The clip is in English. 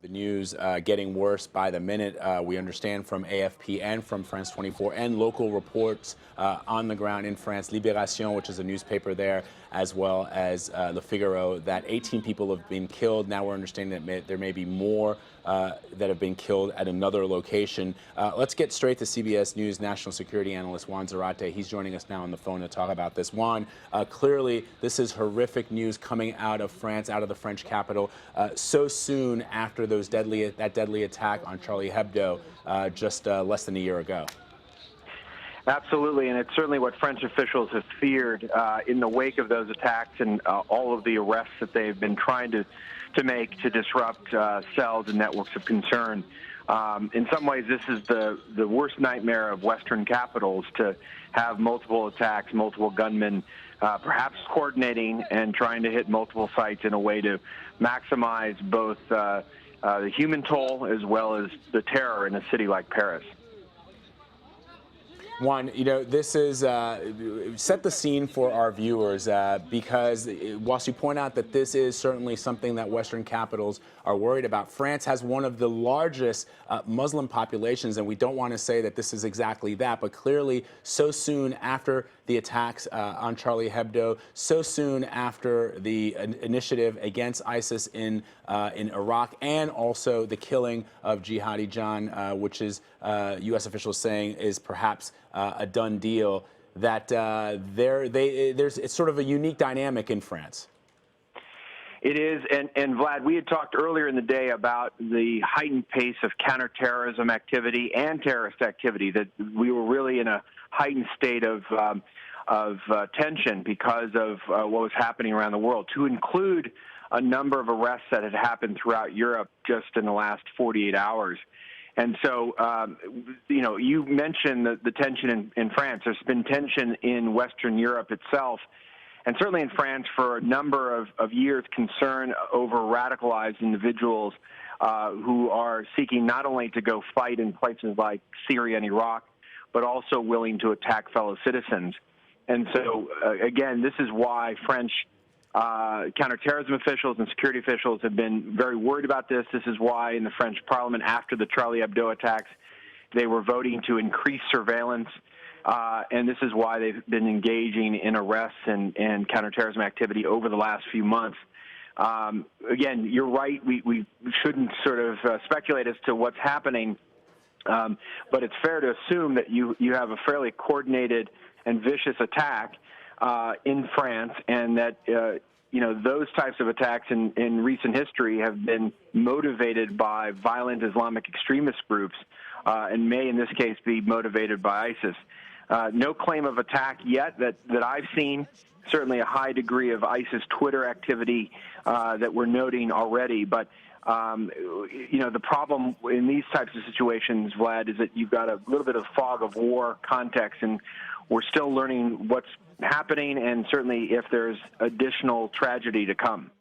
The news getting worse by the minute. We understand from AFP and from France 24 and local reports on the ground in France, Libération, which is a newspaper there, as well as Le Figaro, that 18 people have been killed. Now we're understanding that there may be more that have been killed at another location. Let's get straight to CBS News national security analyst Juan Zarate. He's joining us now on the phone to talk about this. Juan, clearly this is horrific news coming out of France, out of the French capital, so soon after that deadly attack on Charlie Hebdo just less than a year ago. Absolutely, and it's certainly what French officials have feared in the wake of those attacks and all of the arrests that they've been trying to make to disrupt cells and networks of concern. In some ways, this is the worst nightmare of Western capitals, to have multiple attacks, multiple gunmen, perhaps coordinating and trying to hit multiple sites in a way to maximize both the human toll as well as the terror in a city like Paris. Juan, this is set the scene for our viewers because whilst you point out that this is certainly something that Western capitals are worried about, France has one of the largest Muslim populations, and we don't want to say that this is exactly that, but clearly so soon after the attacks on Charlie Hebdo, so soon after the initiative against ISIS in Iraq, and also the killing of Jihadi John, which is U.S. officials saying is perhaps a done deal, that it's sort of a unique dynamic in France. It is, and Vlad, we had talked earlier in the day about the heightened pace of counterterrorism activity and terrorist activity, that we were really in a heightened state of tension because of what was happening around the world, to include a number of arrests that had happened throughout Europe just in the last 48 hours. And so, you mentioned the tension in France. There's been tension in Western Europe itself, and certainly in France for a number of years, concern over radicalized individuals who are seeking not only to go fight in places like Syria and Iraq, but also willing to attack fellow citizens. And so, again, this is why French counterterrorism officials and security officials have been very worried about this. This is why in the French parliament, after the Charlie Hebdo attacks, they were voting to increase surveillance. And this is why they've been engaging in arrests and counterterrorism activity over the last few months. Again, you're right. We shouldn't sort of speculate as to what's happening. But it's fair to assume that you have a fairly coordinated and vicious attack in France, and that those types of attacks in recent history have been motivated by violent Islamic extremist groups, and may in this case be motivated by ISIS. No claim of attack yet that I've seen. Certainly a high degree of ISIS Twitter activity that we're noting already, but the problem in these types of situations, Vlad, is that you've got a little bit of fog of war context, and we're still learning what's happening, and certainly if there's additional tragedy to come.